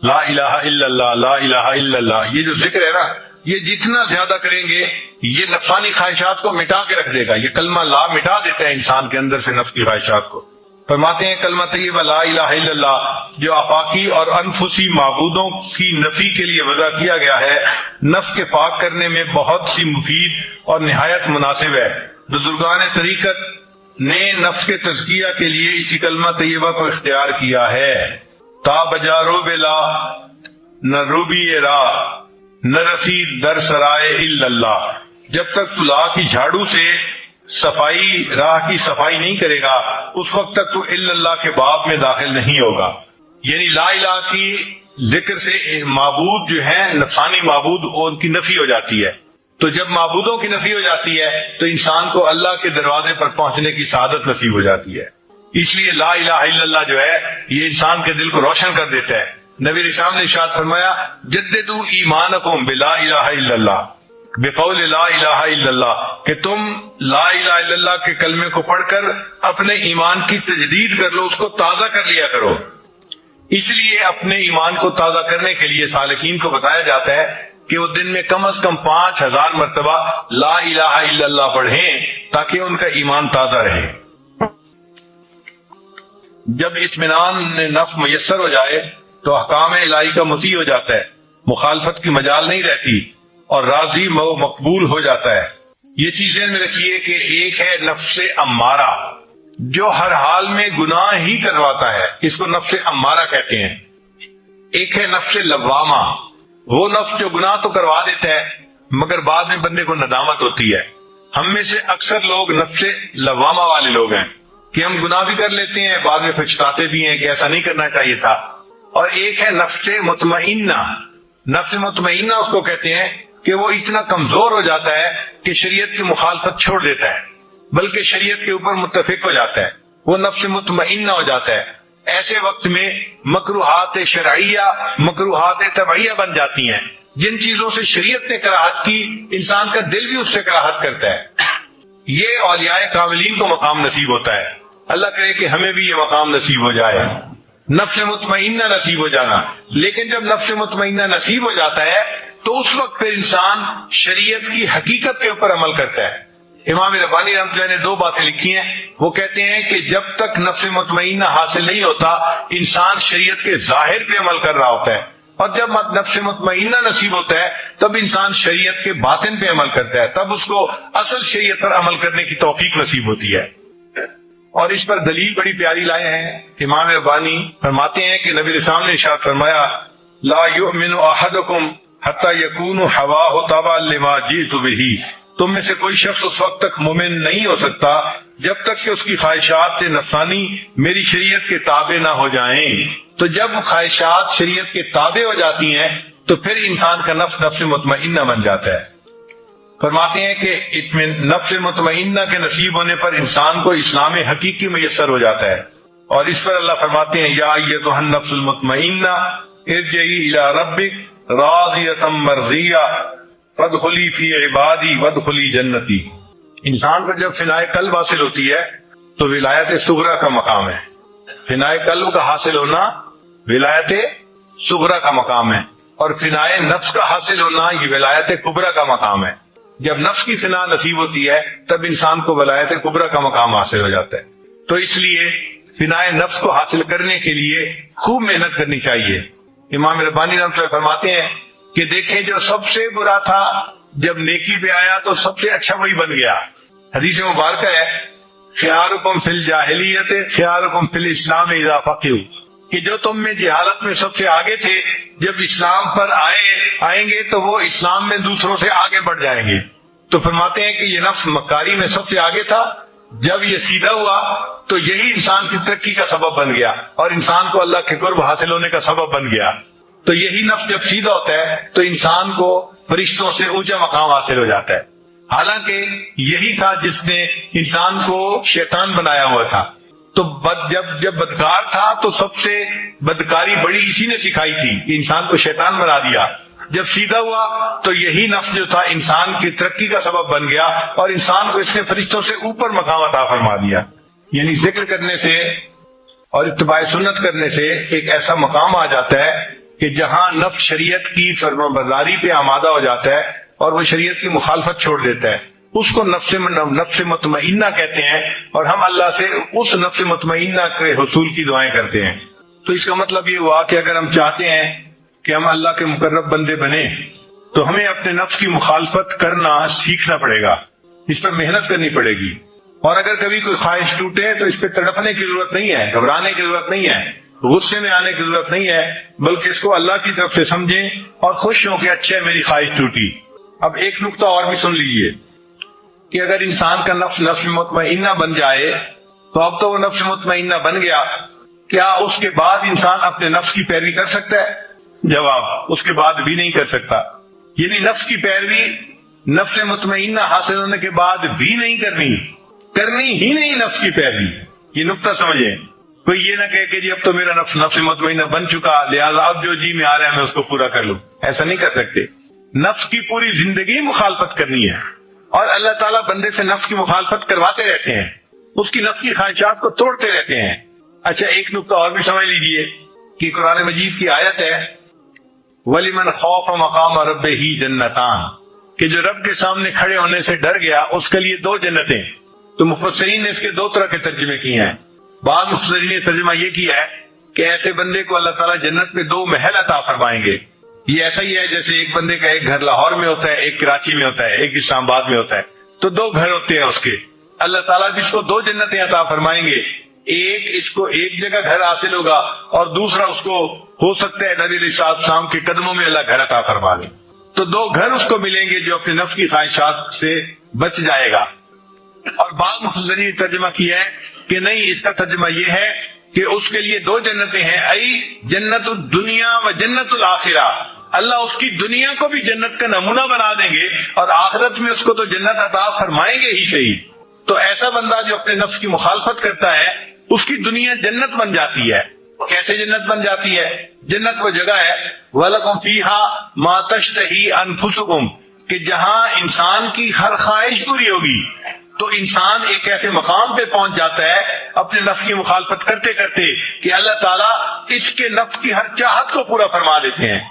لا الہ الا اللہ، لا الہ الا اللہ، یہ جو ذکر ہے نا، یہ جتنا زیادہ کریں گے یہ نفسانی خواہشات کو مٹا کے رکھ دے گا۔ یہ کلمہ لا مٹا دیتا ہے انسان کے اندر سے نفس کی خواہشات کو۔ فرماتے ہیں کلمہ طیبہ لا الہ الا اللہ جو آفاقی اور انفسی معبودوں کی نفی کے لیے وضع کیا گیا ہے، نفس کے پاک کرنے میں بہت سی مفید اور نہایت مناسب ہے۔ بزرگان طریقت نے نفس کے تزکیہ کے لیے اسی کلمہ طیبہ کو اختیار کیا ہے۔ تا بجارو بلا نہ روبی را نہ رسید در سرائے الا اللہ، جب تک تو لا کی جھاڑو سے صفائی راہ کی صفائی نہیں کرے گا اس وقت تک تو الا اللہ کے باب میں داخل نہیں ہوگا۔ یعنی لا الہ کی ذکر سے معبود جو ہیں نفسانی معبود ان کی نفی ہو جاتی ہے، تو جب معبودوں کی نفی ہو جاتی ہے تو انسان کو اللہ کے دروازے پر پہنچنے کی سعادت نصیب ہو جاتی ہے۔ اس لیے لا الہ الا اللہ جو ہے یہ انسان کے دل کو روشن کر دیتا ہے۔ نبی علیہ السلام نے ارشاد فرمایا جددوا ایمانکم بلا الہ الا اللہ، بقول لا الہ الا اللہ، کہ تم لا الہ الا اللہ کے کلمے کو پڑھ کر اپنے ایمان کی تجدید کر لو، اس کو تازہ کر لیا کرو۔ اس لیے اپنے ایمان کو تازہ کرنے کے لیے سالکین کو بتایا جاتا ہے کہ وہ دن میں کم از کم 5000 مرتبہ لا الہ الا اللہ پڑھیں تاکہ ان کا ایمان تازہ رہے۔ جب اطمینان نفس میسر ہو جائے تو احکام الہی کا مطیع ہو جاتا ہے، مخالفت کی مجال نہیں رہتی اور راضی مقبول ہو جاتا ہے۔ یہ چیزیں میں رکھیے کہ ایک ہے نفس امارہ جو ہر حال میں گناہ ہی کرواتا ہے، اس کو نفس امارہ کہتے ہیں۔ ایک ہے نفس لوامہ، وہ نفس جو گناہ تو کروا دیتا ہے مگر بعد میں بندے کو ندامت ہوتی ہے۔ ہم میں سے اکثر لوگ نفس لوامہ والے لوگ ہیں کہ ہم گناہ بھی کر لیتے ہیں، بعد میں پچھتاتے بھی ہیں کہ ایسا نہیں کرنا چاہیے تھا۔ اور ایک ہے نفس مطمئنہ، نفس مطمئنہ اس کو کہتے ہیں کہ وہ اتنا کمزور ہو جاتا ہے کہ شریعت کی مخالفت چھوڑ دیتا ہے بلکہ شریعت کے اوپر متفق ہو جاتا ہے، وہ نفس مطمئنہ ہو جاتا ہے۔ ایسے وقت میں مکروہات شرعیہ مکروہات طبعیہ بن جاتی ہیں، جن چیزوں سے شریعت نے کراہت کی انسان کا دل بھی اس سے کراہت کرتا ہے۔ یہ اولیاء کاملین کو مقام نصیب ہوتا ہے۔ اللہ کرے کہ ہمیں بھی یہ مقام نصیب ہو جائے، نفس مطمئنہ نصیب ہو جانا۔ لیکن جب نفس مطمئنہ نصیب ہو جاتا ہے تو اس وقت پھر انسان شریعت کی حقیقت کے اوپر عمل کرتا ہے۔ امام ربانی رحمۃ اللہ نے 2 باتیں لکھی ہیں، وہ کہتے ہیں کہ جب تک نفس مطمئنہ حاصل نہیں ہوتا انسان شریعت کے ظاہر پہ عمل کر رہا ہوتا ہے، اور جب نفس مطمئنہ نصیب ہوتا ہے تب انسان شریعت کے باطن پہ عمل کرتا ہے، تب اس کو اصل شریعت پر عمل کرنے کی توفیق نصیب ہوتی ہے۔ اور اس پر دلیل بڑی پیاری لائے ہیں. امام ربانی فرماتے ہیں کہ نبی علیہ السلام نے ارشاد فرمایا لا یؤمن احدکم حتی یکون ہواہ تبعا لما جئت بہ. تم میں سے کوئی شخص اس وقت تک مومن نہیں ہو سکتا جب تک کہ اس کی خواہشات نفسانی میری شریعت کے تابع نہ ہو جائیں. تو جب خواہشات شریعت کے تابع ہو جاتی ہیں تو پھر انسان کا نفس مطمئنہ بن جاتا ہے. فرماتے ہیں کہ نفس مطمئنہ کے نصیب ہونے پر انسان کو اسلام حقیقی میسر ہو جاتا ہے. اور اس پر اللہ فرماتے ہیں یا ایتھا النفس المطمئنہ ارجعی الی ربک راضیۃ مرضیہ فادخلی فی عبادی وادخلی جنتی. انسان کو جب فنائے قلب حاصل ہوتی ہے تو ولایت صغریٰ کا مقام ہے. فنائے قلب کا حاصل ہونا ولایت صغریٰ کا مقام ہے، اور فنائے نفس کا حاصل ہونا یہ ولایت کبریٰ کا مقام ہے. جب نفس کی فنا نصیب ہوتی ہے تب انسان کو ولایت کبریٰ کا مقام حاصل ہو جاتا ہے. تو اس لیے فنائے نفس کو حاصل کرنے کے لیے خوب محنت کرنی چاہیے. امام ربانی رحمۃ اللہ فرماتے ہیں کہ دیکھیں جو سب سے برا تھا جب نیکی پہ آیا تو سب سے اچھا وہی بن گیا. حدیث مبارکہ ہے خیارکم فی الجاہلیت خیارکم فی الاسلام اذا فقہوا، کہ جو تم میں جہالت میں سب سے آگے تھے جب اسلام پر آئیں گے تو وہ اسلام میں دوسروں سے آگے بڑھ جائیں گے. تو فرماتے ہیں کہ یہ نفس مکاری میں سب سے آگے تھا، جب یہ سیدھا ہوا تو یہی انسان کی ترقی کا سبب بن گیا اور انسان کو اللہ کے قرب حاصل ہونے کا سبب بن گیا. تو یہی نفس جب سیدھا ہوتا ہے تو انسان کو فرشتوں سے اونچا مقام حاصل ہو جاتا ہے. حالانکہ یہی تھا جس نے انسان کو شیطان بنایا ہوا تھا. تو جب بدکار تھا تو سب سے بدکاری بڑی اسی نے سکھائی تھی کہ انسان کو شیطان بنا دیا. جب سیدھا ہوا تو یہی نفس جو تھا انسان کی ترقی کا سبب بن گیا اور انسان کو اس نے فرشتوں سے اوپر مقام عطا فرما دیا. یعنی ذکر کرنے سے اور اتباع سنت کرنے سے ایک ایسا مقام آ جاتا ہے کہ جہاں نفس شریعت کی فرمانبرداری پہ آمادہ ہو جاتا ہے اور وہ شریعت کی مخالفت چھوڑ دیتا ہے. اس کو نفس مطمئنہ کہتے ہیں اور ہم اللہ سے اس نفس مطمئنہ کے حصول کی دعائیں کرتے ہیں. تو اس کا مطلب یہ ہوا کہ اگر ہم چاہتے ہیں کہ ہم اللہ کے مقرب بندے بنے تو ہمیں اپنے نفس کی مخالفت کرنا سیکھنا پڑے گا، اس پر محنت کرنی پڑے گی. اور اگر کبھی کوئی خواہش ٹوٹے تو اس پہ تڑپنے کی ضرورت نہیں ہے، گھبرانے کی ضرورت نہیں ہے، غصے میں آنے کی ضرورت نہیں ہے، بلکہ اس کو اللہ کی طرف سے سمجھیں اور خوش ہوں کہ اچھا میری خواہش ٹوٹی. اب ایک نقطہ اور بھی سن لیجئے کہ اگر انسان کا نفس مطمئنہ بن جائے تو اب تو وہ نفس مطمئنہ بن گیا، کیا اس کے بعد انسان اپنے نفس کی پیروی کر سکتا ہے؟ جواب اس کے بعد بھی نہیں کر سکتا. یعنی نفس کی پیروی نفس مطمئنہ حاصل ہونے کے بعد بھی نہیں کرنی ہی نہیں نفس کی پیروی. یہ نقطہ سمجھیں. کوئی یہ نہ کہے کہ جی اب تو میرا نفس مطمئنہ بن چکا لہذا اب جو جی میں آ رہا ہے میں اس کو پورا کر لوں. ایسا نہیں کر سکتے. نفس کی پوری زندگی مخالفت کرنی ہے اور اللہ تعالیٰ بندے سے نفس کی مخالفت کرواتے رہتے ہیں، اس کی نفس کی خواہشات کو توڑتے رہتے ہیں. اچھا ایک نقطہ اور بھی سمجھ لیجئے کہ قرآن مجید کی آیت ہے وَلِمَنْ خَافَ مَقَامَ رَبِّهِ جَنَّتَانِ، کہ جو رب کے سامنے کھڑے ہونے سے ڈر گیا اس کے لیے 2 جنتیں. تو مفسرین نے اس کے 2 طرح کے ترجمے کیے ہیں. بعض مفسرین نے ترجمہ یہ کیا ہے کہ ایسے بندے کو اللہ تعالیٰ جنت میں 2 محل عطا فرمائیں گے. یہ ایسا ہی ہے جیسے ایک بندے کا ایک گھر لاہور میں ہوتا ہے، ایک کراچی میں ہوتا ہے، ایک اسلام آباد میں ہوتا ہے. تو 2 گھر ہوتے ہیں اس کے. اللہ تعالیٰ جس کو 2 جنتیں عطا فرمائیں گے، ایک اس کو ایک جگہ گھر حاصل ہوگا اور دوسرا اس کو ہو سکتا ہے نبی علیہ السلام کے قدموں میں اللہ گھر عطا فرما لے. تو 2 گھر اس کو ملیں گے جو اپنے نفس کی خواہشات سے بچ جائے گا. اور بعض مفسرین نے ترجمہ کیا ہے کہ نہیں، اس کا ترجمہ یہ ہے کہ اس کے لیے 2 جنتیں ہیں، ای جنت الدنیا و جنت الآخرہ. اللہ اس کی دنیا کو بھی جنت کا نمونہ بنا دیں گے اور آخرت میں اس کو تو جنت عطا فرمائیں گے ہی صحیح. تو ایسا بندہ جو اپنے نفس کی مخالفت کرتا ہے اس کی دنیا جنت بن جاتی ہے. کیسے جنت بن جاتی ہے؟ جنت وہ جگہ ہے وَلَكُمْ فِيهَا مَا تَشْتَهِي أَنفُسُكُمْ، کہ جہاں انسان کی ہر خواہش پوری ہوگی. تو انسان ایک ایسے مقام پہ پہنچ جاتا ہے اپنے نفس کی مخالفت کرتے کرتے کہ اللہ تعالیٰ اس کے نفس کی ہر چاہت کو پورا فرما دیتے ہیں.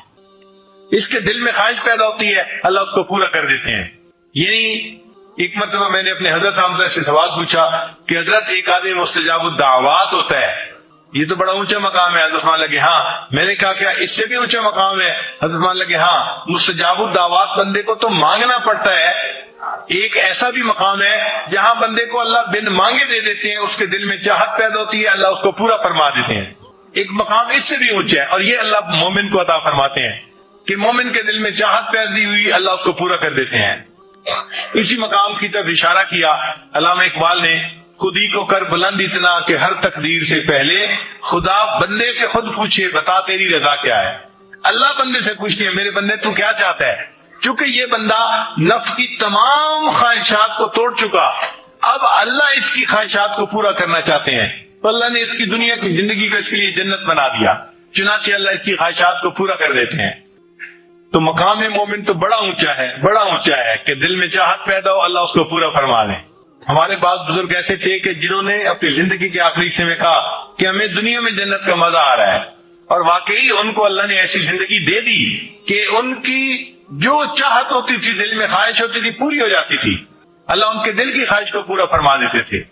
اس کے دل میں خواہش پیدا ہوتی ہے، اللہ اس کو پورا کر دیتے ہیں. یعنی ایک مرتبہ میں نے اپنے حضرت حمزہ سے سوال پوچھا کہ حضرت ایک آدمی مستجاب الدعوات ہوتا ہے، یہ تو بڑا اونچا مقام ہے. حضرت مان لگے ہاں. میں نے کہا کیا اس سے بھی اونچا مقام ہے؟ حضرت مان لگے ہاں. مستجاب الدعوات بندے کو تو مانگنا پڑتا ہے، ایک ایسا بھی مقام ہے جہاں بندے کو اللہ بن مانگے دے دیتے ہیں، اس کے دل میں چاہت پیدا ہوتی ہے، اللہ اس کو پورا فرما دیتے ہیں۔ ایک مقام اس سے بھی اونچا ہے، اور یہ اللہ مومن کو عطا فرماتے ہیں کہ مومن کے دل میں چاہت پیدا ہوئی، اللہ اس کو پورا کر دیتے ہیں۔ اسی مقام کی طرف اشارہ کیا علامہ اقبال نے، خودی کو کر بلند اتنا کہ ہر تقدیر سے پہلے خدا بندے سے خود پوچھے بتا تیری رضا کیا ہے۔ اللہ بندے سے پوچھتی ہے میرے بندے تو کیا چاہتا ہے، چونکہ یہ بندہ نفس کی تمام خواہشات کو توڑ چکا، اب اللہ اس کی خواہشات کو پورا کرنا چاہتے ہیں، تو اللہ نے اس کی دنیا کی زندگی کو اس کے لیے جنت بنا دیا، چنانچہ اللہ اس کی خواہشات کو پورا کر دیتے ہیں۔ تو مقام مومن تو بڑا اونچا ہے، بڑا اونچا ہے کہ دل میں چاہت پیدا ہو، اللہ اس کو پورا فرما دے۔ ہمارے بعض بزرگ ایسے تھے کہ جنہوں نے اپنی زندگی کے آخری حصے میں کہا کہ ہمیں دنیا میں جنت کا مزہ آ رہا ہے، اور واقعی ان کو اللہ نے ایسی زندگی دے دی کہ ان کی جو چاہت ہوتی تھی، دل میں خواہش ہوتی تھی، پوری ہو جاتی تھی، اللہ ان کے دل کی خواہش کو پورا فرما دیتے تھے۔